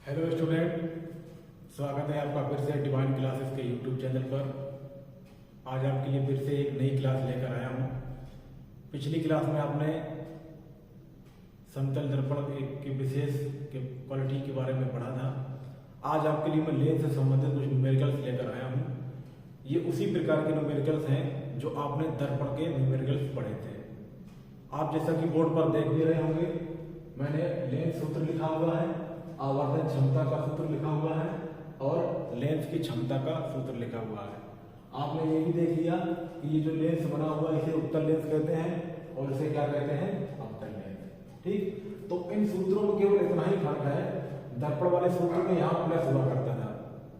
Hello student, स्वागत है आपका फिर से डिवाइन क्लासेस के यूट्यूब चैनल पर। आज आपके लिए फिर से एक नई क्लास लेकर आया हूँ। पिछली क्लास में आपने समतल दर्पण के विशेष के क्वालिटी के बारे में पढ़ा था। आज आपके लिए मैं लेंस से संबंधित कुछ न्यूमेरिकल्स लेकर आया हूँ। ये उसी प्रकार के न्यूमेरिकल्स हैं जो आपने दर्पण के न्यूमेरिकल्स पढ़े थे। आप जैसा कि बोर्ड पर देख भी रहे होंगे, मैंने लेंस सूत्र लिखा हुआ है, आवर्धन क्षमता का सूत्र लिखा हुआ है और लेंस की क्षमता का सूत्र लिखा हुआ है। आपने ये भी देख लिया कि ये जो लेंस बना हुआ है इसे उत्तल लेंस कहते हैं और इसे क्या कहते हैं, अवतल लेंस। ठीक, तो इन सूत्रों में केवल इतना ही फर्क है, दर्पण वाले सूत्र में यहाँ प्लस हुआ करता था,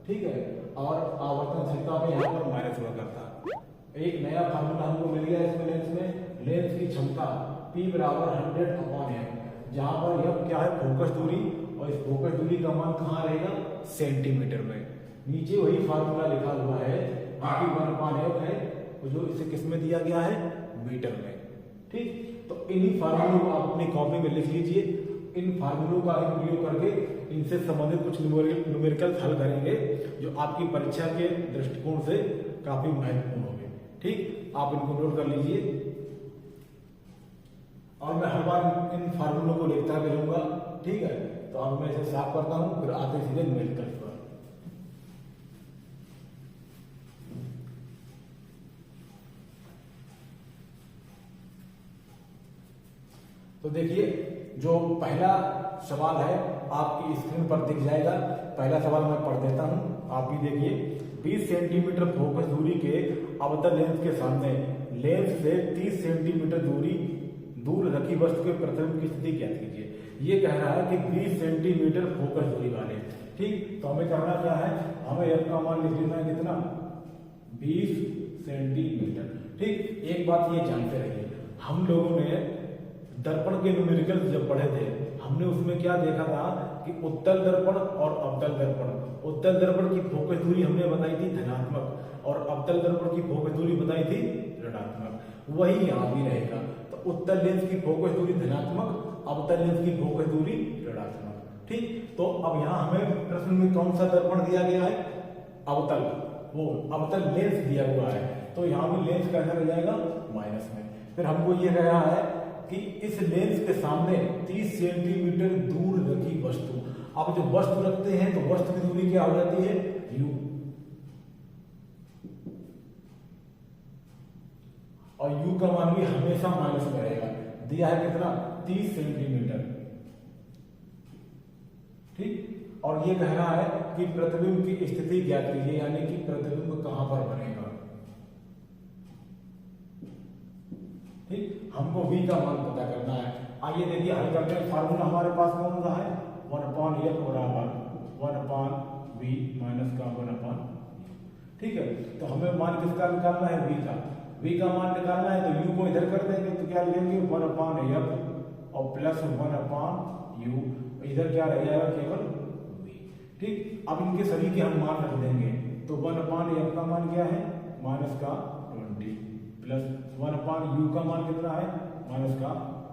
ठीक है, और आवर्धन क्षमता में यहाँ पर माइनस हुआ करता। एक नया फार्मूला हमको मिल गया इसमें लेंस की क्षमता P बराबर 100/m, जहाँ पर यह क्या है, फोकस दूरी, और इस फोकस दूरी का मान कहाँ रहेगा, सेंटीमीटर में। नीचे वही फार्मूला लिखा हुआ है कि 1/f है, जो इसे किस में दिया गया है, मीटर में। ठीक, तो इन्हीं फार्मूलों को आप अपनी कॉपी में लिख लीजिए। इन फार्मूलों का उपयोग करके इनसे संबंधित कुछ न्यूमेरिकल हल करेंगे जो आपकी परीक्षा के दृष्टिकोण से काफी महत्वपूर्ण होंगे। ठीक, आप इनको नोट कर लीजिए और मैं हर बार इन फार्मूलों को लिखता भी रहूंगा। ठीक है, तो अब मैं इसे साफ करता हूं, फिर आते सीधे न्यूमेरिकल पर। तो देखिए, जो पहला सवाल है आपकी स्क्रीन पर दिख जाएगा। पहला सवाल मैं पढ़ देता हूं, आप भी देखिए। 20 सेंटीमीटर फोकस दूरी के अवतल लेंस के सामने लेंस से 30 सेंटीमीटर दूर रखी वस्तु के प्रतिबिंब की स्थिति ज्ञात कीजिए। ये कह रहा है कि 20 सेंटीमीटर फोकस दूरी वाले। ठीक, तो हमें करना क्या है, हमें f का मान लिख लेना है कितना, 20 सेंटीमीटर। ठीक, एक बात ये जानते रहिए, हम लोगों ने दर्पण के न्यूमेरिकल जब पढ़े थे, हमने उसमें क्या देखा था कि उत्तल दर्पण और अवतल दर्पण। उत्तल दर्पण की फोकस दूरी हमने बताई थी धनात्मक और अवतल दर्पण की फोकस दूरी बताई थी ऋणात्मक। वही यहाँ भी रहेगा। तो उत्तल लेंस की फोकस दूरी धनात्मक, अवतल लेंस की फोकस दूरी ऋणात्मक। ठीक, तो अब यहाँ हमें प्रश्न में कौन सा दर्पण दिया गया है, अवतल, वो अवतल लेंस दिया हुआ है, तो यहाँ भी लेंस कैसा रह जाएगा, माइनस में। फिर हमको ये कह रहा है कि इस लेंस के सामने 30 सेंटीमीटर दूर रखी वस्तु। अब जब वस्तु रखते हैं तो वस्तु की दूरी क्या हो जाती है, u, और u का मान भी हमेशा माइनस में रहेगा। दिया है कितना, 30 सेंटीमीटर। ठीक, और ये कह रहा है कि प्रतिबिंब की स्थिति ज्ञात कीजिए, यानी कि प्रतिबिंब कहां पर बनेगा। ठीक, हमको v का मान पता करना है। आइए देखिए हल करते हैं। फार्मूला हमारे पास कौन सा है, 1/f बराबर 1/v माइनस का 1/। ठीक है, तो हमें मान किसका निकालना है, v का। v का मान निकालना है तो u को इधर कर देंगे, तो क्या लेंगे 1/f और प्लस 1/u, इधर क्या रह जाएगा, केवल v। ठीक, अब इनके सभी के हम मान रख देंगे, तो 1/f का मान क्या है, माइनस का 20 प्लस 1/u का मान कितना है, माइनस का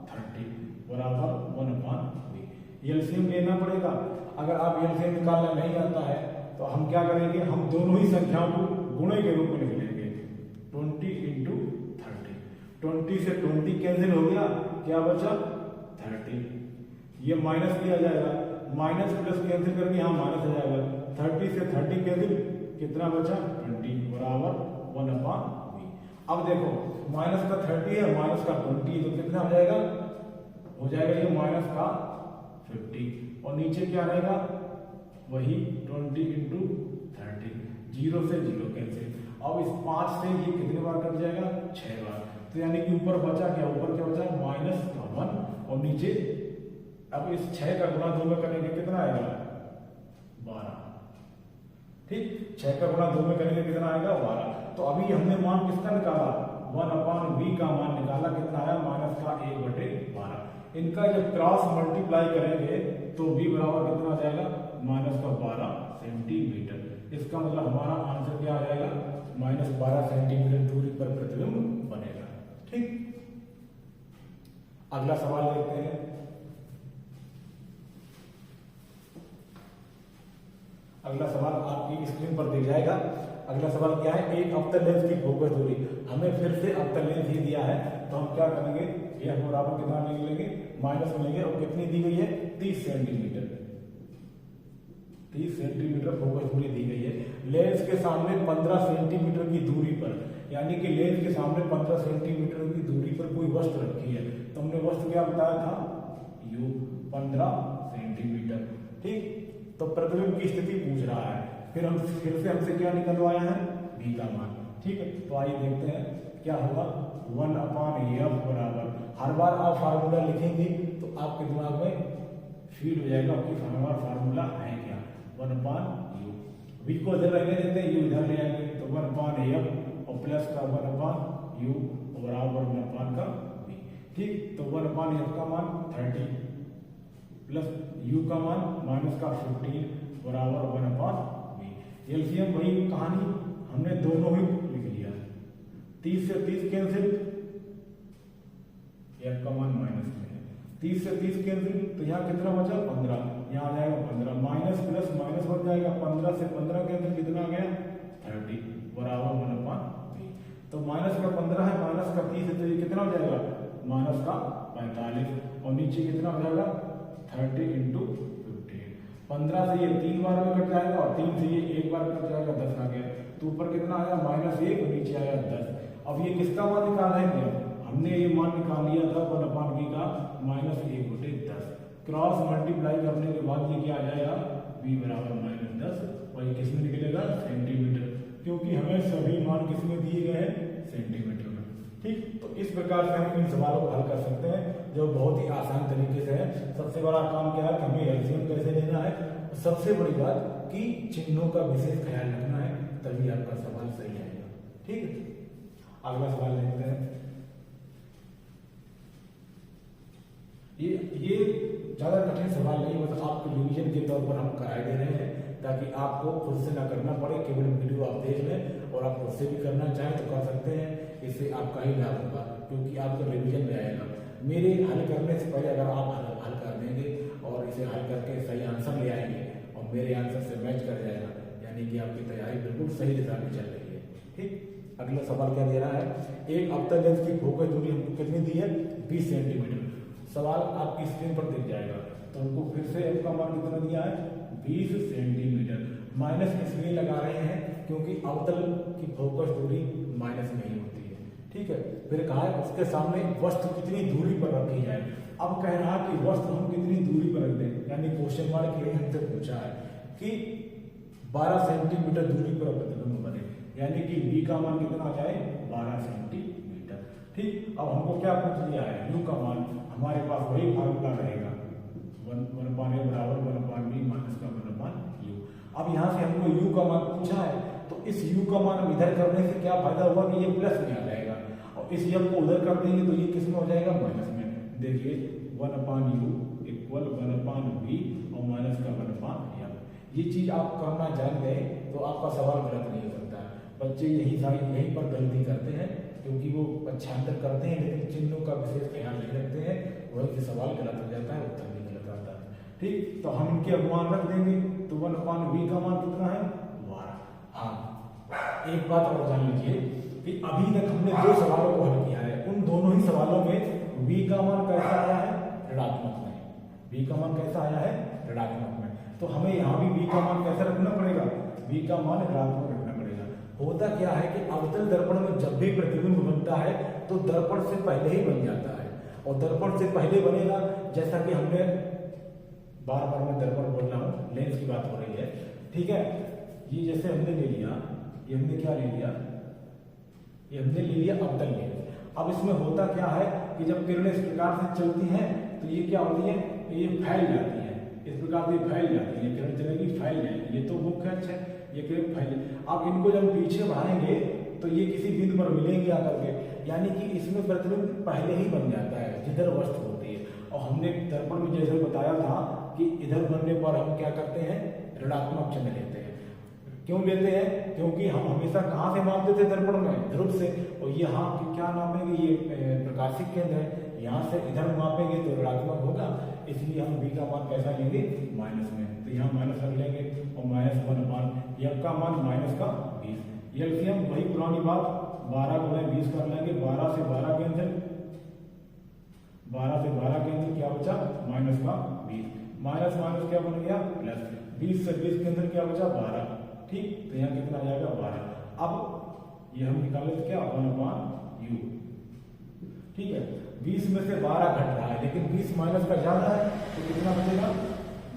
30 बराबर 1/v। एलसीएम लेना पड़ेगा। अगर आप एलसीएम निकालना नहीं आता है तो हम क्या करेंगे, हम दोनों ही संख्याओं को गुणे के रूप में लिख लेंगे। 20 × 30, 20 से 20 कैंसिल हो गया, क्या बचा 30। ये माइनस किया जाएगा, माइनस प्लस कैंसिल करके यहाँ माइनस आ जाएगा। 30 से 30 कैंसिल, कितना बचा 20 बराबर 1/v। अब देखो माइनस का 30 है, माइनस का 20, तो कितना हो जाएगा, हो जाएगा ये माइनस का 50, और नीचे क्या रहेगा, वही 20 × 30, 0 से 0 कैंसिल। अब इस 5 से ये कितने बार कट जाएगा, 6 बार। तो यानी कि ऊपर बचा क्या, ऊपर क्या बचा, माइनस का 1, और नीचे अब इस 6 का गुणा 2 में करेंगे, कितना आएगा 12। ठीक, 6 का गुणा 2 में करेंगे, कितना आएगा 12। तो अभी हमने मान किसका निकाला, 1/v का मान निकाला, कितना आया, माइनस का 1/12। इनका जब क्रॉस मल्टीप्लाई करेंगे तो v बराबर कितना आ जाएगा, माइनस का 12 सेंटीमीटर। इसका मतलब हमारा आंसर क्या आ जाएगा, माइनस 12 सेंटीमीटर दूरी पर प्रतिबिंब बनेगा। ठीक, अगला सवाल देखते हैं। अगला सवाल आपकी स्क्रीन पर दिख जाएगा। अगला सवाल क्या है, एक अवतल लेंस की फोकस दूरी, हमें फिर से अवतल लेंस ही दिया है तो हम क्या करेंगे, यह बराबर कितना लेंगे, माइनस में लेंगे और कितनी दी गई है 30 सेंटीमीटर, 30 सेंटीमीटर फोकस दूरी दी गई है। लेंस के सामने 15 सेंटीमीटर की दूरी पर, यानी कि लेंस के सामने 15 सेंटीमीटर की दूरी पर कोई वस्तु रखी है, तो हमने वस्तु क्या बताया था, यू 15 सेंटीमीटर। ठीक, तो प्रतिबिंब की स्थिति पूछ रहा है, फिर से हमसे क्या निकलवाया है, v का मान। ठीक है, तो आइए देखते हैं क्या होगा, 1/f बराबर, हर बार आप फार्मूला लिखेंगे तो आपके दिमाग में फीड हो जाएगा कि हमारा फार्मूला है क्या, 1/u। v को इधर रहने देते हैं, u इधर ले आएंगे तो 1/f और प्लस का 1/u बराबर 1 का v। ठीक, तो 1/f का मान 30 प्लस u का मान माइनस का 15 बराबर 1/v। एलसीएम वही कहानी, हमने दोनों ही लिख लिया, 30 से 30 कैंसिल, f का मान माइनस में है, 30 से 30 कैंसिल, तो यहाँ कितना बचा 15, यहाँ आ जाएगा 15, माइनस प्लस माइनस बन जाएगा, 15 से 15 कैंसिल कितना आ गया 30 बराबर 1/v। तो माइनस का 15 है, माइनस का 30 है, तो ये कितना हो जाएगा माइनस का 45 और नीचे कितना हो जाएगा 30 × 15, 15 से ये 3 बार में कट जाएगा और 3 से ये 1 बार कट जाएगा, 10 आ गया, तो ऊपर कितना आया -1 और नीचे आया 10। अब ये किसका मान निकालेंगे, हमने ये मान निकाल लिया था 1/v का -1/10, क्रॉस मल्टीप्लाई करने के बाद ये क्या आ जाएगा v बराबर -10 और ये किसमें निकलेगा सेंटीमीटर, क्योंकि हमें सभी मान किसमें दिए गए हैं सेंटीमीटर में। ठीक, तो इस प्रकार से हम इन सवालों को हल कर सकते हैं जो बहुत ही आसान तरीके से है। सबसे बड़ा काम क्या है कि हमें एलसीएम कैसे लेना है, सबसे बड़ी बात कि चिन्हों का विशेष ख्याल रखना है, तभी आपका सवाल सही आएगा। ठीक है, अगला सवाल देखते हैं। ये ज्यादा कठिन सवाल नहीं, बस आपको रिवीजन के तौर पर हम कराए दे रहे हैं ताकि आपको खुद से ना करना पड़े, केवल वीडियो आप देख लें और आप खुद से भी करना चाहें तो कर सकते हैं, इससे आपका ही लाभ होगा क्योंकि आपका रिवीजन में आएगा। मेरे हल करने से पहले अगर आप हल कर देंगे और इसे हल करके सही आंसर ले आएंगे और मेरे आंसर से मैच कर जाएगा, यानी कि आपकी तैयारी बिल्कुल सही दिशा में चल रही है। ठीक, अगला सवाल क्या दे रहा है, एक अवतल लेंस की फोकस दूरी हमको कितनी दी है 20 सेंटीमीटर। सवाल आपकी स्क्रीन पर दिख जाएगा, तो उनको फिर से f का मान कितना दिया है 20 सेंटीमीटर। माइनस इसलिए लगा रहे हैं क्योंकि अवतल की फोकस दूरी माइनस में ही होती है। ठीक है, फिर कहा है उसके सामने वस्तु कितनी दूरी पर रखी जाए। अब कह रहा है कि वस्तु हम कितनी दूरी पर रख दें, यानी क्वेश्चन मार्क यही हमसे पूछा है कि 12 सेंटीमीटर दूरी पर प्रतिबिंब बने, यानी कि v का मान कितना आ जाए 12 सेंटीमीटर। ठीक, अब हमको क्या पूछ लिया है u का मान, हमारे पास वही फार्मूला रहेगा 1/a बराबर 1/v माइनस का 1/u। अब यहाँ से हमको u का मान पूछा है, तो इस u का मान इधर करने से क्या फायदा हुआ कि ये प्लस में आ जाएगा और इस m को उधर कर देंगे तो ये किस में हो जाएगा माइनस में। देखिए 1/u इक्वल 1/v और माइनस का 1/m। ये चीज आप करना जान गए तो आपका सवाल गलत नहीं हो सकता। बच्चे यहीं पर गलती करते हैं क्योंकि वो पक्षांतर करते हैं लेकिन चिन्हों का विशेष ख्याल नहीं रखते हैं, वही सवाल गलत हो जाता है, उत्तर भी गलत आता है। ठीक, तो हम इनके अनुमान रख देंगे, तो 1/v का मान कितना है 12। हाँ, एक बात और जान लीजिए कि अभी तक हमने 2 सवालों को हल किया है, उन दोनों ही सवालों में v का मान कैसा आया है ऋणात्मक में, v का मान कैसा आया है ऋणात्मक में, तो हमें यहाँ भी v का मान कैसा रखना पड़ेगा, v का मान ऋणात्मक रखना पड़ेगा। होता क्या है कि अवतल दर्पण में जब भी प्रतिबिंब बनता है तो दर्पण से पहले ही बन जाता है, और दर्पण से पहले बनेगा, जैसा कि हमने बार बार मैं दर्पण बोल रहा हूँ, लेंस की बात हो रही है। ठीक है, ये जैसे हमने ले लिया, ये हमने क्या ले लिया, ये हमने ले लिया अवतल लेंस। अब इसमें होता क्या है कि जब किरणें इस प्रकार से चलती हैं तो ये क्या होती है, ये फैल जाती है, इस प्रकार से फैल जाती है, किरण चलेगी फैल जाएगी, ये तो मुख्य अक्ष है, ये किरण फैल। अब इनको जब पीछे बढ़ाएंगे तो ये किसी बिंदु पर मिलेंगे आकर के, यानी कि इसमें प्रतिबिंब पहले ही बन जाता है जिधर वस्तु होती है। और हमने दर्पण में जैसे बताया था कि इधर बनने पर हम क्या करते हैं ऋणात्मक चिन्ह लेते हैं। क्यों लेते हैं, क्योंकि हम हमेशा कहाँ से मापते थे दर्पण में, ध्रुव से, और यहाँ क्या नाम है कि ये प्रकाशिक केंद्र है, यहाँ से इधर मापेंगे तो ऋणात्मक होगा, इसलिए हम b का मान कैसा लेंगे, माइनस में। तो यहाँ माइनस रख लेंगे और -1/, f का मान माइनस का 20। एलसीएम वही पुरानी बात, 12 गुणे 20 कर लेंगे, 12 से 12 कैंसिल, 12 से 12 कैंसिल, क्या बचा, माइनस का 20, माइनस माइनस क्या बन गया प्लस, 20 से 20 के अंदर क्या बचा 12, ठीक। तो यहाँ कितना आ जाएगा 12। अब ये हम निकाले तो क्या 1/u, ठीक है। 20 में से 12 घट रहा है, लेकिन 20 माइनस का ज्यादा है, तो कितना बचेगा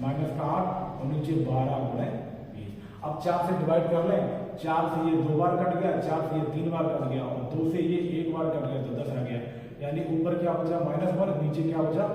माइनस का 8 और नीचे 12 गुणे 20। अब 4 से डिवाइड कर लें, 4 से ये 2 बार कट गया, 4 से ये 3 बार कट गया और 2 से ये 1 बार कट गया, तो 10 आ गया। यानी ऊपर क्या बचा -1, नीचे क्या बचा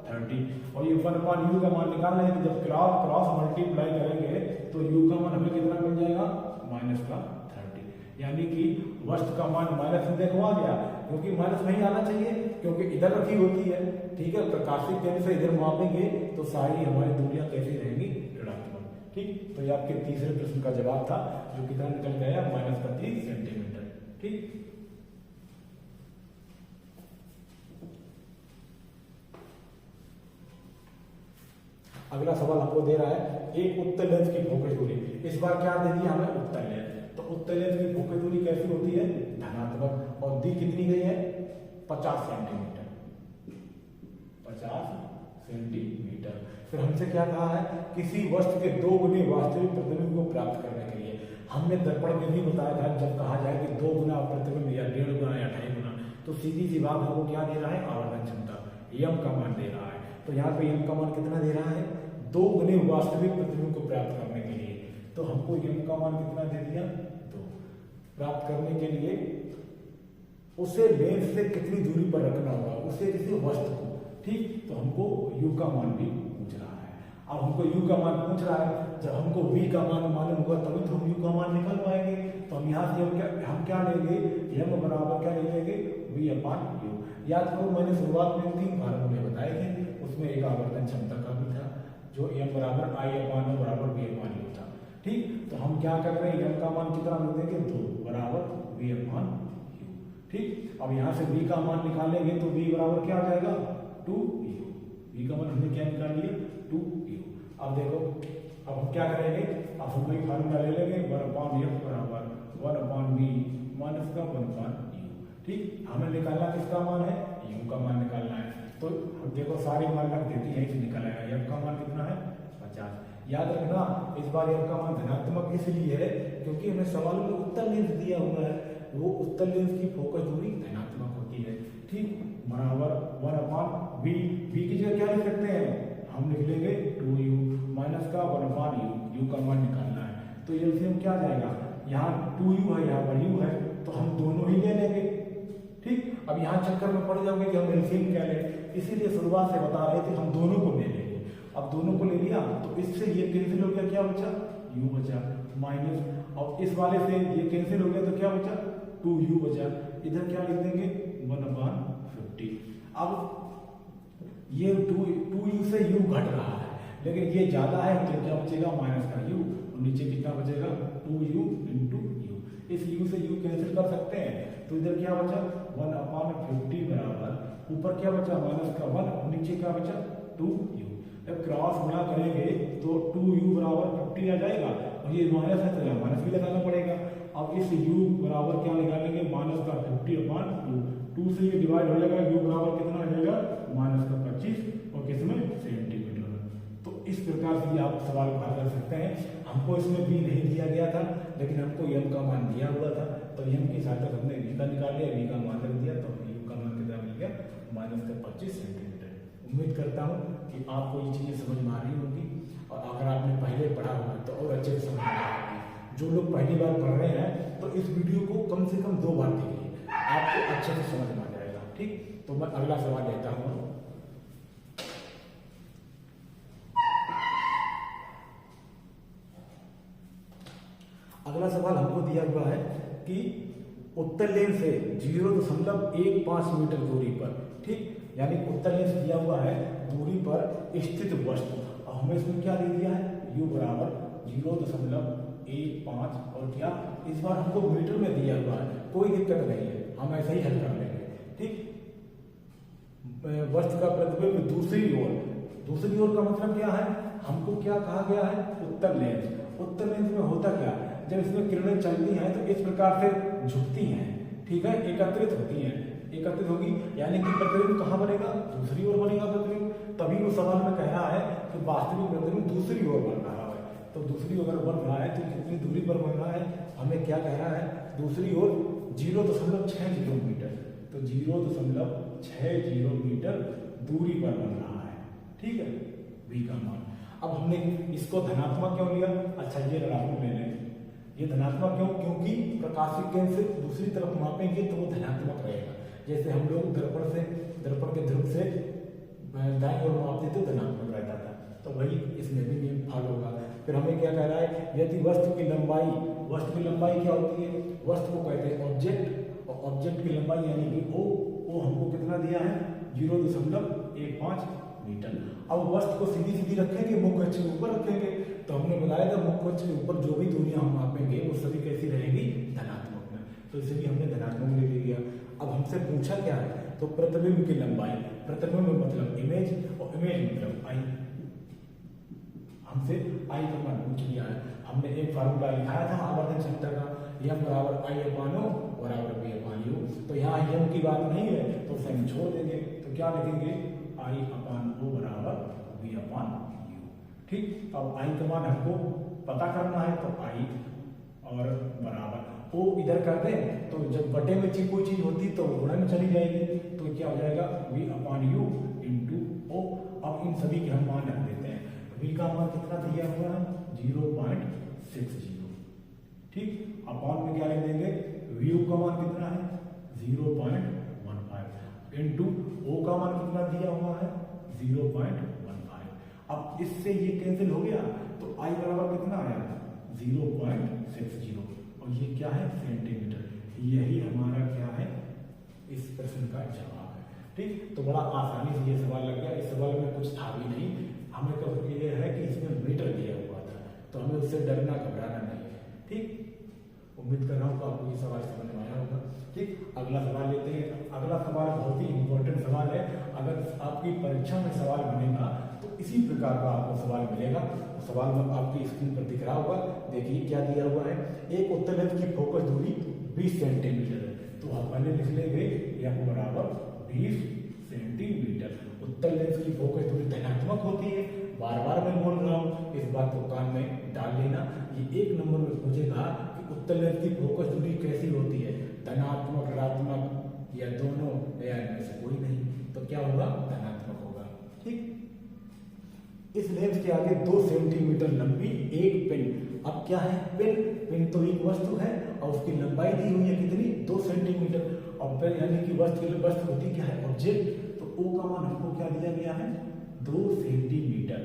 30। और ये 1/u का मान निकालना है, तो जब क्रॉस क्रॉस मल्टीप्लाई करेंगे तो u का मान हमें कितना मिल जाएगा, माइनस का 30। यानी कि वस्तु का मान माइनस में देखो आ गया, क्योंकि माइनस नहीं आना चाहिए, क्योंकि इधर रखी होती है, ठीक है। प्रकाशिक केंद्र से इधर मापेंगे तो सारी हमारी दूरियां कैसी रहेंगी, ऋणात्मक, ठीक। तो ये आपके तीसरे प्रश्न का जवाब था, जो कितना निकल गया -30 सेंटीमीटर, ठीक। अगला सवाल आपको दे रहा है, एक उत्तल लेंस की फोकस दूरी, इस बार क्या दे दिया हमें, उत्तल लेंस। तो उत्तल लेंस की फोकस दूरी कैसी होती है, धनात्मक, और दी कितनी गई है 50 सेंटीमीटर, 50 सेंटीमीटर। फिर हमसे क्या कहा है, किसी वस्तु के 2 गुने वास्तविक प्रतिबिंब को प्राप्त करने के लिए। हमने दर्पण में भी बताया था, जब कहा जाए कि 2 गुना प्रतिबिंब या 1.5 गुना या 2.5 गुना, तो सीधी सी बात हमको क्या दे रहा है, आवर्धन क्षमता, यम का मान दे रहा है। तो यहाँ पे यम का मान कितना दे रहा है, 2 गुने वास्तविक प्रतिबिंब को प्राप्त करने के लिए। तो हमको यम का मान कितना दे दिया, 2। प्राप्त करने के लिए उसे लेंस से कितनी दूरी पर रखना होगा, उसे किसी वस्तु को, ठीक। तो हमको u का मान भी पूछ रहा है। अब हमको u का मान पूछ रहा है, जब हमको v का मान मालूम होगा तभी तो हम u का मान निकाल पाएंगे। तो हम यहाँ से हम क्या लेंगे, m बराबर क्या ले लेंगे, v/u। याद करो मैंने शुरुआत में 3 फार्मूले बताए थे, उसमें एक आवर्तन क्षमता का भी था, जो m बराबर I/u बराबर v/u था, ठीक। तो हम क्या कर रहे हैं, m का मान कितना लिख देंगे, 2 बराबर v/u, ठीक। अब यहाँ से v का मान निकालेंगे तो v बराबर क्या आ जाएगा, 2u। v का मान हमने क्या निकाल लिया, 2u। अब देखो, अब हम क्या करेंगे, अब हम वही फार्मूला ले लेंगे, 1/f बराबर 1/v माइनस का 1/u, ठीक। हमें निकालना किसका मान है, u का मान निकालना है। तो देखो सारे मान रख देती है, इसे निकल आएगा। f का मान कितना है, 50। याद रखना इस बार f का मान धनात्मक इसलिए है क्योंकि हमें सवाल में उत्तल लेंस दिया हुआ है, वो उत्तल लेंस की फोकस दूरी धनात्मक होती है, ठीक। बराबर 1/v, v की जगह क्या लिख सकते हैं, हम लिख लेंगे 2u माइनस का 1/u, u का मान निकालना है। तो एलसीएम क्या आ जाएगा, यहाँ 2u है, यहाँ पर u है, तो हम दोनों ही ले लेंगे, ठीक। अब यहाँ चक्कर में पड़ जाओगे कि हम एलसीएम क्या लें, इसीलिए शुरुआत से बता रहे थे हम दोनों को ले लेंगे। अब दोनों को ले लिया तो इससे ये कैंसिल हो गया, क्या बचा, u बचा, माइनस, और इस वाले से ये कैंसिल हो गया तो क्या बचा, 2u बचा। इधर क्या लिख देंगे, 1/50। अब ये 2u से u घट रहा है, लेकिन ये ज्यादा है तो क्या बचेगा, माइनस का u, और नीचे कितना बचेगा, 2u × u। इस u से u कैंसिल कर सकते हैं, तो इधर क्या बचा, 1/50 बराबर, ऊपर क्या बचा, माइनस का 1 और नीचे क्या बचा, 2u। जब क्रॉस गुणा करेंगे तो 2u बराबर 50 आ जाएगा, और ये माइनस है तो यहाँ माइनस भी लगाना पड़ेगा। अब इस u बराबर क्या निकालेंगे, माइनस का 50/2, 2 से ये डिवाइड हो जाएगा, u बराबर कितना आ जाएगा, माइनस का 25, और किसमें, सेंटीमीटर में। तो इस प्रकार से आप सवाल हल कर सकते हैं। हमको इसमें v नहीं दिया गया था, लेकिन हमको m का मान दिया हुआ था, तो m की सहायता से हमने v का निकाल लिया, v का मान रख दिया, तो u का मान कितना मिल गया, माइनस का 25 सेंटीमीटर। उम्मीद करता हूँ कि आपको ये चीज़ें समझ में आ रही होगी, और अगर आपने पहले पढ़ा होगा तो और अच्छे से समझ में आएगी। जो लोग पहली बार पढ़ रहे हैं तो इस वीडियो को कम से कम 2 बार देखिए, आपको अच्छे से समझ में आ जाएगा, ठीक। तो मैं अगला सवाल लेता हूँ। अगला सवाल हमको दिया हुआ है कि उत्तल लेंस से 0.15 मीटर दूरी पर, ठीक, यानी उत्तल लेंस दिया हुआ है दूरी पर स्थित वस्तु, और हमें इसमें क्या दे दिया है, u बराबर 0.15, और क्या इस बार हमको मीटर में दिया हुआ है, कोई दिक्कत नहीं है, हम ऐसे ही हल कर लेंगे, ठीक। वस्तु का प्रतिबिंब दूसरी ओर का मतलब क्या है, हमको क्या कहा गया है, उत्तल लेंस में होता क्या है, जब इसमें किरणें चलती हैं तो इस प्रकार से झुकती हैं, ठीक है, एकत्रित होगी, यानी कि प्रतिबिंब कहाँ बनेगा, दूसरी ओर बनेगा प्रतिबिंब। तभी वो सवाल में कह रहा है कि वास्तविक प्रतिबिंब दूसरी ओर बन रहा है, तो दूसरी ओर बन रहा है तो कितनी दूरी पर बन रहा है, हमें क्या कह रहा है, दूसरी ओर 0.60 मीटर, तो 0.60 मीटर दूरी पर बन रहा है, ठीक है, v का मान। अब हमने इसको धनात्मक क्यों लिया, अच्छा ये ऋणात्मक ले लें, ये धनात्मक क्यों, क्योंकि प्रकाशिक केंद्र से दूसरी तरफ मापेंगे तो वो धनात्मक रहेगा। जैसे हम लोग दर्पण के ध्रुव से दाईं ओर मापते तो धनात्मक रहता था, तो वही इसमें भी नियम फॉलो होगा। फिर हमें क्या कह रहा है, यदि वस्तु की लंबाई क्या होती है, वस्तु को कहते हैं ऑब्जेक्ट, और ऑब्जेक्ट की लंबाई यानी कि ओ हमको कितना दिया है, 0.15 मीटर। अब वस्तु को सीधी रखेंगे, मुख्य अक्ष के ऊपर रखेंगे, तो हमने बताया था मुख्य अक्ष के ऊपर जो भी दूरियां हम मापेंगे वो सभी कैसी रहेगी, धनात्मक में, तो इसलिए हमने धनात्मक ले लिया। अब हमसे पूछा क्या है, तो प्रतिबिंब की लंबाई, प्रतिबिंब मतलब इमेज और इमेज मतलब आई, हमसे आई का मान पूछ लिया है। हमने एक फार्मूला लिखाया था आवर्धन क्षमता का, m बराबर I/O बराबर V/U, तो यहाँ m की बात नहीं है तो उसे हम छोड़ देंगे, तो क्या लिखेंगे, I/O बराबर V/U, ठीक। अब I का मान हमको पता करना है, तो I और बराबर O इधर कर दें, तो जब बटे में कोई चीज होती तो गुणा में चली जाएगी, तो क्या हो जाएगा, V/U इंटू O। अब इन सभी के हम मान रख देते हैं, V का मान कितना दिया हुआ है, 0.60, ठीक। अपॉन में क्या लिख देंगे, V का मान कितना है, 0.15 इंटू O का मान कितना दिया हुआ है, 0.15। अब इससे ये कैंसिल हो गया, तो I बराबर कितना आया, 0.60, और ये क्या है, सेंटीमीटर। यही हमारा क्या है, इस प्रश्न का जवाब है, ठीक। तो बड़ा आसानी से ये सवाल लग गया, इस सवाल में कुछ था भी नहीं, हमें तो ये है कि इसमें मीटर दिया हुआ था, तो हमें उससे डरना घबराना नहीं है, ठीक। उम्मीद कर रहा हूँ कि आपको ये सवाल समझ में आया होगा, ठीक। अगला सवाल लेते हैं। अगला सवाल बहुत ही इंपॉर्टेंट सवाल है, अगर आपकी परीक्षा में सवाल बनेगा तो इसी प्रकार का आपको सवाल मिलेगा। तो सवाल में आपकी स्क्रीन पर दिख रहा होगा, देखिए क्या दिया हुआ है, एक उत्तल लेंस की फोकस दूरी 20 सेंटीमीटर है, तो आप पहले लिख लेंगे f बराबर 20 सेंटीमीटर। उत्तल लेंस की फोकस दूरी धनात्मक होती है, बार बार मैं बोल रहा हूँ, इस बात को कान में डाल लेना। ये एक नंबर में पूछेगा कि उत्तल लेंस की फोकस दूरी कैसी होती है, धनात्मक, ऋणात्मक या दोनों, या इनमें से कोई नहीं, तो क्या होगा, धनात्मक होगा, ठीक। इस लेंस के आगे 2 सेंटीमीटर लंबी एक पिन, अब क्या है, पिन तो एक वस्तु है और उसकी लंबाई दी हुई है कितनी, 2 सेंटीमीटर, और पिन यानी कि वस्तु होती क्या है, ऑब्जेक्ट, तो O का मान हमको क्या दिया गया है, 2 सेंटीमीटर।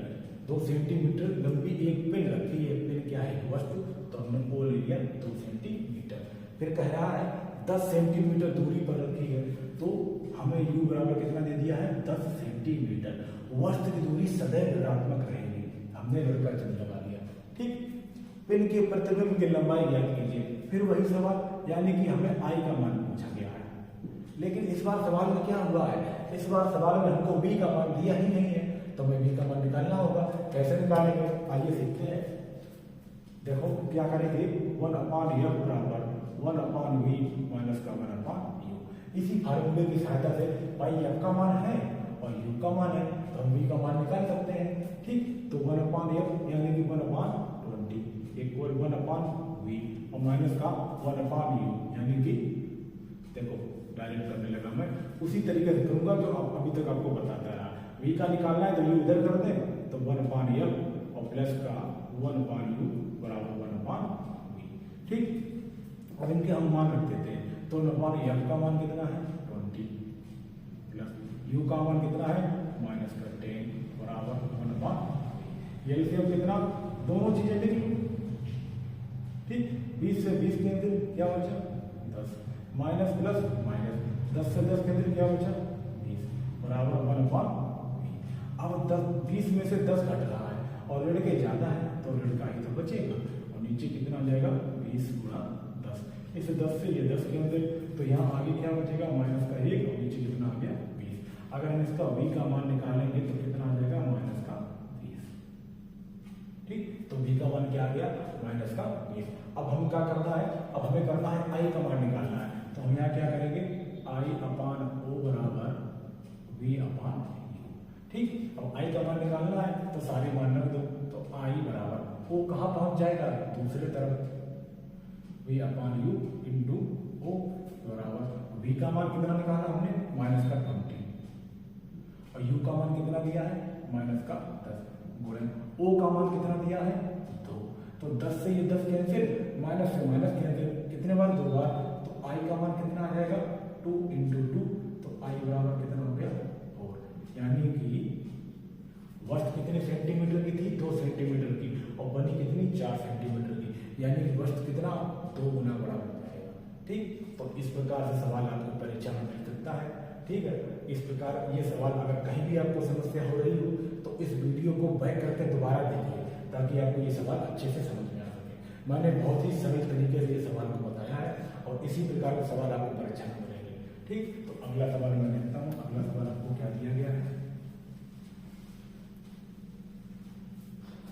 2 सेंटीमीटर लंबी एक पिन रखी है, पिन क्या है, वस्तु, तो हमने O ले लिया 2 सेंटीमीटर। फिर कह रहा है 10 सेंटीमीटर दूरी पर रखी है, तो हमें U बराबर कितना दे दिया है, 10 सेंटीमीटर। वस्तु की दूरी सदैव ऋणात्मक रहेगी, हमने ऋण का चिन्ह लगा दिया, ठीक। पिन के प्रतिबिंब की लंबाई ज्ञात कीजिए, फिर वही सवाल, यानी कि हमें I का मान पूछा गया है, लेकिन इस बार सवाल में क्या हुआ है, इस बार सवाल में हमको V का मान दिया ही नहीं है, तो हमें V का मान निकालना होगा। कैसे निकालेंगे, आइए सीखते हैं। देखो क्या करेंगे, 1/f बराबर 1/v माइनस का 1/u। इसी फार्मूले की सहायता से भाई f का मान है और u का मान है, तो हम v का मान निकाल सकते हैं, ठीक। तो 1/f यानी कि 1/20 इक्वल 1/v और माइनस का 1/u, यानी कि देखो डायरेक्ट करने लगा मैं, उसी तरीके से करूंगा जो अभी तक आपको बताता रहा। v का निकालना है तो u इधर कर दें, तो 1/f और प्लस का 1/u बराबर 1/v, ठीक। अब इनके हम मान रख देते हैं, तो 1/f का मान कितना है, 20 प्लस u का मान कितना है, माइनस का 10 बराबर 1/v। एलसीएम कितना, दोनों चीजें लिख लो, ठीक। 20 से 20 के अंदर क्या बचा, 10 माइनस प्लस माइनस, 10 से 10 के अंदर क्या बचा, 20 बराबर 1/v। अब 20 में से 10 घट रहा है और ऋण के ज्यादा है, तो ऋण का ही तो बचेगा, और नीचे कितना आ जाएगा, 20 गुणा 10। इस 10 से ये 10 के अंदर, तो यहाँ आगे क्या बचेगा, माइनस का 1 और नीचे कितना आ गया, 20। अगर हम इसका v का मान निकालेंगे तो कितना आ जाएगा -20। ठीक, तो v का मान क्या आ गया -20। अब हम क्या करना है, अब हमें करना है i का मान निकालना है। तो हम यहाँ क्या करेंगे, I/O बराबर v/u। ठीक, अब i का मान निकालना है तो सारे मान रख दो। तो i बराबर o कहाँ पहुंच जाएगा, दूसरे तरफ, v/u इंटू o बराबर v का मान कितना निकाला हमने -20 और u का मान कितना दिया है -10 गुणे o का मान कितना दिया है 2। तो 10 से ये 10 कैंसिल, माइनस से माइनस कैंसिल, कितने बार 2 बार। तो i का मान कितना आ जाएगा 2 इंटू 2। तो i बराबर कितना हो गया 4। यानी कि वस्तु कितने सेंटीमीटर की थी 2 सेंटीमीटर की और बनी कितनी 4 सेंटीमीटर की, यानी कि वस्तु कितना 2 गुना बड़ा हो जाएगा। ठीक, तो इस प्रकार से सवाल आपको परीक्षा में मिल सकता है। ठीक है, इस प्रकार ये सवाल अगर कहीं भी आपको समस्या हो रही हो तो इस वीडियो को बैक करके दोबारा देखिए ताकि आपको ये सवाल अच्छे से समझ में आ सके। मैंने बहुत ही सरल तरीके से ये सवाल को बताया है और इसी प्रकार के सवाल आपको परीक्षा में मिलेंगे। ठीक, तो अगला सवाल मैं देखता हूँ। अगला सवाल आपको क्या दिया गया है।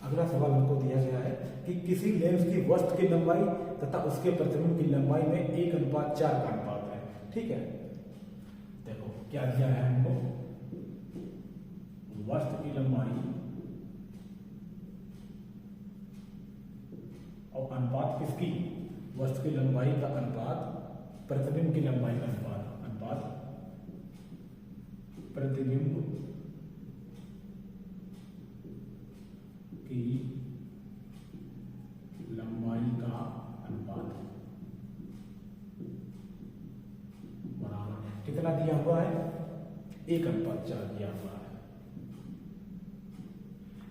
अगला सवाल हमको दिया गया है कि किसी लेंस की वस्तु की लंबाई तथा उसके प्रतिबिंब की लंबाई में 1:4 का अनुपात है। ठीक है, देखो क्या दिया है हमको, वस्तु की लंबाई और अनुपात किसकी, वस्तु की लंबाई का अनुपात प्रतिबिंब की लंबाई का अनुपात, अनुपात प्रतिबिंब की लंबाई का अनुपात बराबर कितना दिया हुआ है 1:4 दिया हुआ है।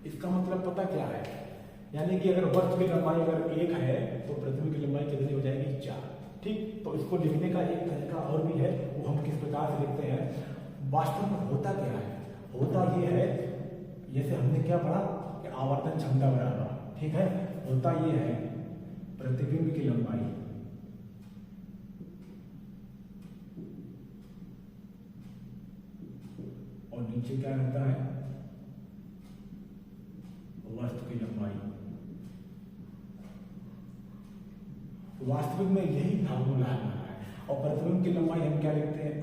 इसका मतलब पता क्या है, यानी कि अगर वस्तु की लंबाई अगर 1 है तो प्रतिबिंब की लंबाई कितनी हो जाएगी 4। ठीक, तो इसको लिखने का एक तरीका और भी है, वो हम किस प्रकार से लिखते हैं। वास्तव में होता क्या है, होता ये है, जैसे हमने क्या पढ़ा कि आवर्तन क्षमता बराबर, ठीक है, होता ये है प्रतिबिंब की लंबाई और नीचे क्या रहता है वस्तु की लंबाई। वास्तविक में यही फार्मूला है और प्रतिबिंब की लंबाई हम क्या लिखते हैं I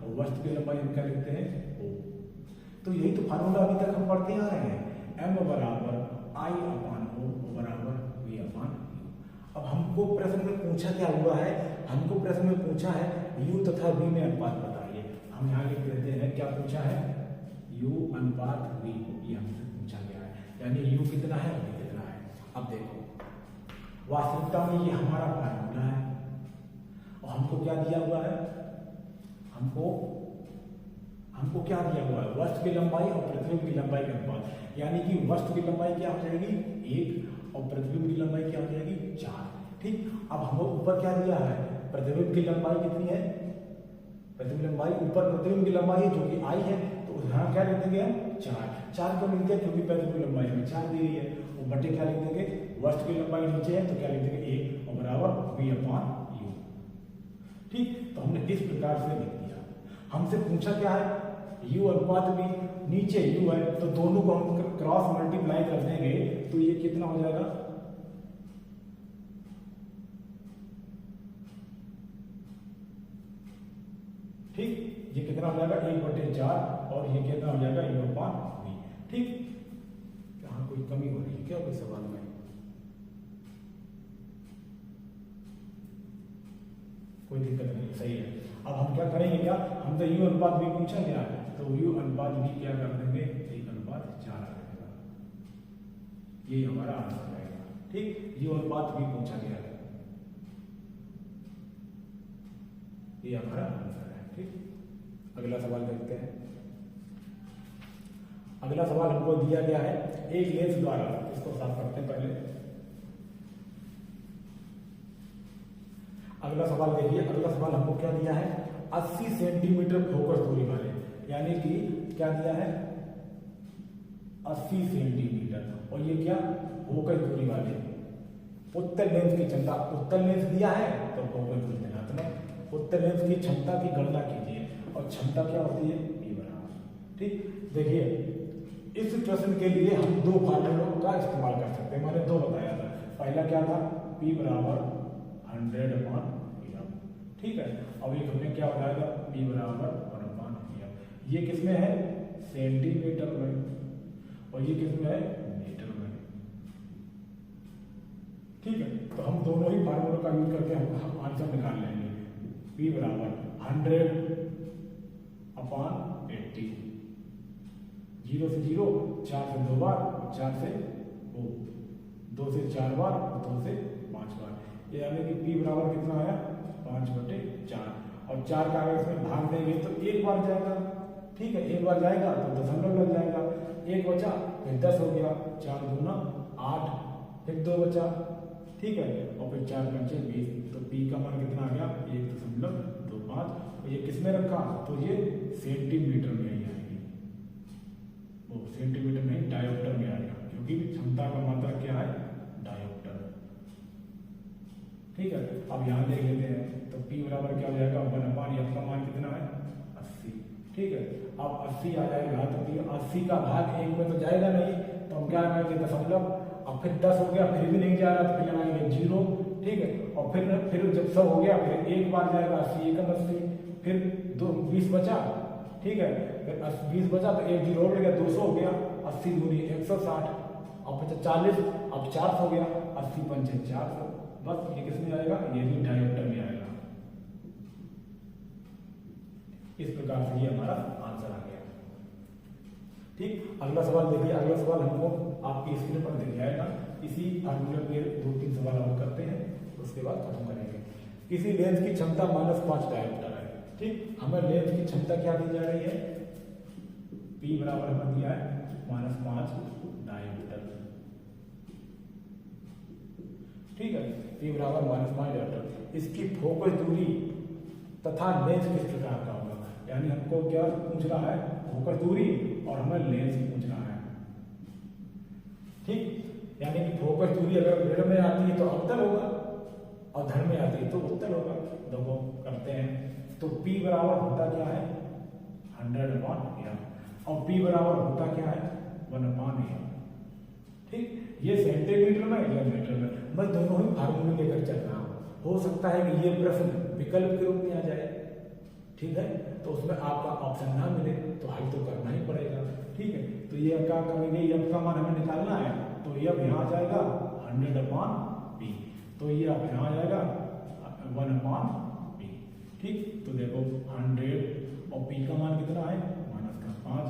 और वस्तु की लंबाई हम क्या लिखते हैं O। तो यही तो फार्मूला अभी तक हम पढ़ते आ रहे हैं, m बराबर I/O बराबर v/u। अब हमको प्रश्न में पूछा क्या हुआ है, हमको प्रश्न में पूछा है u तथा v में अनुपात बताइए। हम यहाँ लिख देते हैं क्या पूछा है u/v, ये हमसे पूछा गया है, यानी u कितना है v कितना है। अब देखो वास्तविकता में ये हमारा फार्मूला है और हमको क्या दिया हुआ है, हमको क्या दिया हुआ है वस्तु की लंबाई और प्रतिबिंब की लंबाई का अनुपात, यानी कि वस्तु की लंबाई क्या हो जाएगी 1 और प्रतिबिंब की लंबाई क्या हो जाएगी 4। ठीक, अब हमको ऊपर क्या दिया है प्रतिबिंब की लंबाई कितनी है, प्रतिबिंब लंबाई ऊपर प्रतिबिंब की लंबाई जो कि I है, तो यहाँ क्या लिख देंगे हम 4 को लिख देंगे क्योंकि प्रतिबिंब लंबाई हमें 4 दी गई है। वो बटे क्या लिख देंगे वस्तु की लंबाई नीचे है तो क्या लिख देंगे 1 और बराबर v/u। ठीक, तो हमने इस प्रकार से लिख दिया। हमसे पूछा क्या है u/v, नीचे u है तो दोनों को हम क्रॉस मल्टीप्लाई कर देंगे तो ये कितना हो जाएगा ठीक, ये कितना हो जाएगा 1/4 और ये कितना हो जाएगा u/v। ठीक, यहाँ कोई कमी हो रही है क्या कोई सवाल में, कोई दिक्कत नहीं, सही है। अब हम क्या करेंगे, क्या हम तो u/v पूछा गया है तो u/v क्या कर देंगे 1/4 कर देगा, ये हमारा आंसर रहेगा। ठीक, u/v पूछा गया है, ये हमारा आंसर है। ठीक, अगला सवाल देखते हैं। अगला सवाल हमको दिया गया है एक लेंस द्वारा, इसको साफ करते हैं पहले। अगला सवाल देखिए, अगला सवाल हमको क्या दिया है 80 सेंटीमीटर फोकस दूरी वाले, यानी कि क्या दिया है 80 सेंटीमीटर और ये क्या फोकस दूरी वाले उत्तल लेंस की क्षमता, उत्तल लेंस दिया है तो फोकस दूरी धनात्मक, उत्तल लेंस की क्षमता की गणना कीजिए और क्षमता क्या होती है v बराबर। ठीक, देखिए इस प्रश्न के लिए हम दो फार्मूलों का इस्तेमाल कर सकते हैं। मैंने दो बताया था, पहला क्या था, P बराबर 100/F, ठीक है। अब एक हमने क्या बताया था, P बराबर 1/F। ये किस में है, सेंटीमीटर में, और ये किस में है, मीटर में, ठीक है। तो हम दोनों ही फार्मूलों का यूज करके हम आंसर निकाल लेंगे। P बराबर 100/80, 0 से 0, 4 से 2 बार, 4 से 2 से 4 बार, 2 से 5 बार, ये यानी कि P बराबर कितना आया, 5/4। और 4 का अगर इसमें भाग देंगे तो एक बार जाएगा, ठीक है, एक बार जाएगा तो दशमलव लग जाएगा, एक बचा फिर 10 हो गया, 4 दूना 8, फिर 2 बचा, ठीक है, और फिर 4 पंचे 20, तो P का मान कितना आ गया, 1.25। और ये किसमें रखा, तो ये सेंटीमीटर में ही आएगी, वो सेंटीमीटर नहीं डायोप्टर में आएगा, क्योंकि क्षमता का मात्रा क्या है, डायोप्टर, ठीक है। अब यहाँ देख लेते हैं, तो P बराबर क्या हो जाएगा, 1/F का मान कितना है, 80, ठीक है। अब 80 आ जाएगा, तो 80 का भाग 1 में तो जाएगा नहीं, तो हम क्या करेंगे, दशमलव, अब फिर 10 हो गया, फिर भी नहीं जा रहा, तो फिर लगाएंगे 0, ठीक है। और फिर जब 100 हो गया, फिर एक बार जाएगा 80, 1 80, फिर 20 बचा, ठीक है, फिर 20 बचा तो 1 0 हो गया, 200 हो गया, 80 दूनी 160, अब बचा 40, अब 400 हो गया, 80 पंचे 400, बस ये किस में आएगा, ये भी डायोप्टर में आएगा। इस प्रकार से ये हमारा आंसर आ गया, ठीक। अगला सवाल देखिए, अगला सवाल हमको आपकी स्क्रीन पर दिख जाएगा, इसी फार्मूले के 2-3 सवाल हम करते हैं, उसके बाद खत्म करेंगे। किसी लेंस की क्षमता -5 डायोप्टर है, ठीक। हमें लेंस की क्षमता क्या दी जा रही है, P बराबर हमें दिया है -5 डायोप्टर, ठीक है, P बराबर -5 डायोप्टर। इसकी फोकस दूरी तथा लेंस किस प्रकार का होगा, यानी हमको क्या पूछ रहा है, फोकस दूरी, और हमें लेंस पूछ रहा है, ठीक। यानी कि फोकस दूरी अगर ऋण में आती है तो अवतल होगा, और धन में आती है तो उत्तल होगा, दोनों करते हैं। तो P बराबर होता क्या है, 100/F, और P बराबर होता क्या है, 1/F, ठीक। ये सेंटीमीटर में या मीटर में, मैं दोनों ही फार्मूले लेकर चल रहा हूँ। हो सकता है कि ये प्रश्न विकल्प के रूप में आ जाए, ठीक है, तो उसमें आपका ऑप्शन ना मिले तो हल तो करना ही पड़ेगा, ठीक है। तो ये क्या करेंगे, F का मान हमें निकालना है, तो F यहाँ आ जाएगा 100/P, तो ये आप यहाँ आ जाएगा 1/P, ठीक। तो देखो 100 और P का मान कितना है, -5,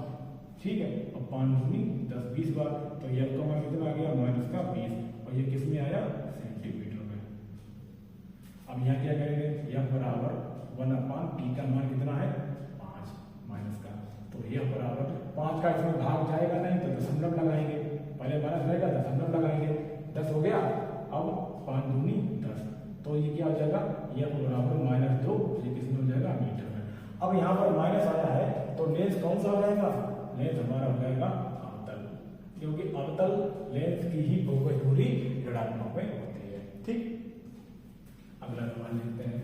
ठीक है, और 5 दूनी 10, 20 बार, तो F का मान कितना आ गया, -20, और ये किस में आया, सेंटीमीटर में। अब यहाँ क्या करेंगे, F बराबर 1/P का मान कितना है, 5 माइनस का, तो F बराबर 5 का इसमें भाग जाएगा नहीं, तो दशमलव लगाएंगे, पहले माइनस रहेगा, दशमलव लगाएंगे, 10 हो गया, अब 5 दूनी 10, तो ये क्या हो जाएगा, F बराबर -2, ये किस में हो जाएगा, मीटर में। अब यहाँ पर माइनस आया है, तो लेंस कौन सा हो जाएगा, लेंस हमारा हो जाएगा अवतल, क्योंकअवतल लेंस की ही फोकस दूरी ऋणात्मक में होती है, ठीक। अगला सवाल देखते हैं।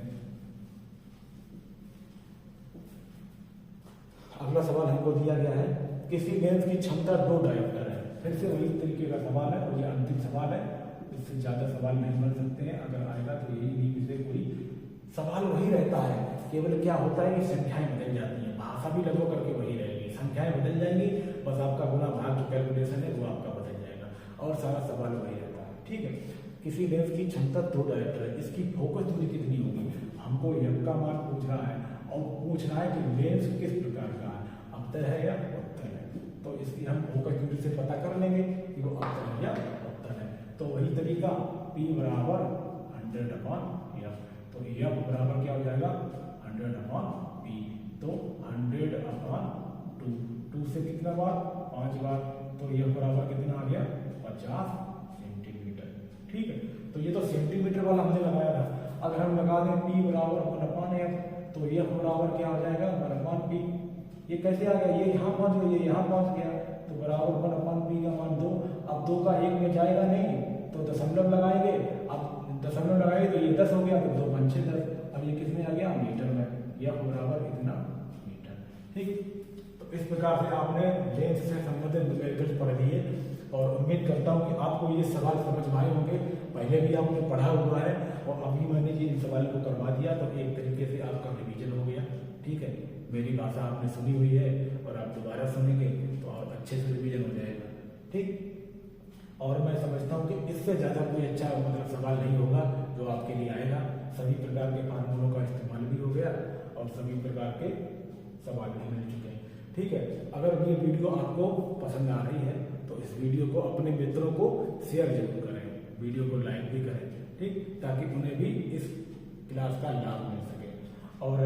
अगला सवाल हमको दिया गया है, किसी लेंस की क्षमता 2 डायोप्टर है। फिर से वही तरीके का सवाल है, और ये अंतिम सवाल है, इससे ज्यादा सवाल नहीं बन सकते हैं, अगर आएगा तो यही नहीं, से कोई सवाल वही रहता है, केवल क्या होता है कि संख्याएं बदल जाती हैं, भाषा भी लगभग करके वही रहेगी, संख्याएं बदल जाएंगी, बस आपका गुणा भाग जो कैलकुलेशन है वो आपका बदल जाएगा, और सारा सवाल वही रहता है, ठीक है। किसी लेंस की क्षमता 2 डायोप्टर है, इसकी फोकस दूरी कितनी होगी, हमको F का मान पूछ रहा है, और पूछना है कि लेंस किस प्रकार का है, अवतल है या उत्तल है, तो इसकी हम फोकस दूरी से पता कर लेंगे कि वो अवतल है या उत्तल है। तो वही तरीका, P बराबर 100/F, तो F बराबर क्या हो जाएगा, 100/P, तो 100/2, 2 से कितना बार, 5 बार, तो F बराबर कितना आ गया, 50 सेंटीमीटर, ठीक है। तो ये तो सेंटीमीटर वाला हमने लगाया था, अगर हम लगा दें P बराबर 1/F, तो F बराबर क्या हो जाएगा, 1/P, ये कैसे आ गया, ये यहाँ पहुंच गया, ये यहाँ पहुंच गया, तो बराबर 1/P का मान 2, अब 2 का 1 में जाएगा नहीं, तो दशमलव लगाएंगे, अब दशमलव लगाएंगे तो ये 10 हो गया, तो 2 पंचे 10, अब ये किस में आ गया, मीटर में, F बराबर इतना मीटर, ठीक। तो इस प्रकार से आपने लेंस से संबंधित न्यूमेरिकल्स पढ़ लिए और उम्मीद करता हूँ कि आपको ये सवाल समझ में आए होंगे। पहले भी आपने पढ़ा हुआ है और अभी मैंने ये इन सवाल को करवा दिया तो एक तरीके से आपका रिवीजन हो गया। ठीक है, मेरी भाषा आपने सुनी हुई है और आप दोबारा सुनेंगे तो और अच्छे से रिवीजन हो जाएगा। ठीक, और मैं समझता हूँ कि इससे ज़्यादा कोई अच्छा मतलब सवाल नहीं होगा जो आपके लिए आएगा। सभी प्रकार के फार्मूलों का इस्तेमाल भी हो गया और सभी प्रकार के सवाल भी मिल चुके हैं। ठीक है, अगर ये वीडियो आपको पसंद आ रही है तो इस वीडियो को अपने मित्रों को शेयर जरूर करें, वीडियो को लाइक भी करें। ठीक, ताकि उन्हें भी इस क्लास का लाभ मिल सके और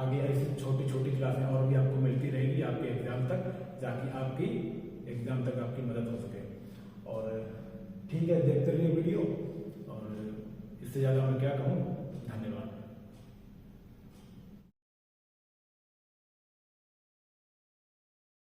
आगे ऐसी छोटी छोटी क्लासें और भी आपको मिलती रहेगी आपके एग्जाम तक, ताकि आपकी एग्जाम तक आपकी मदद हो सके। और ठीक है, देखते रहिए वीडियो और इससे ज़्यादा मैं क्या कहूँ।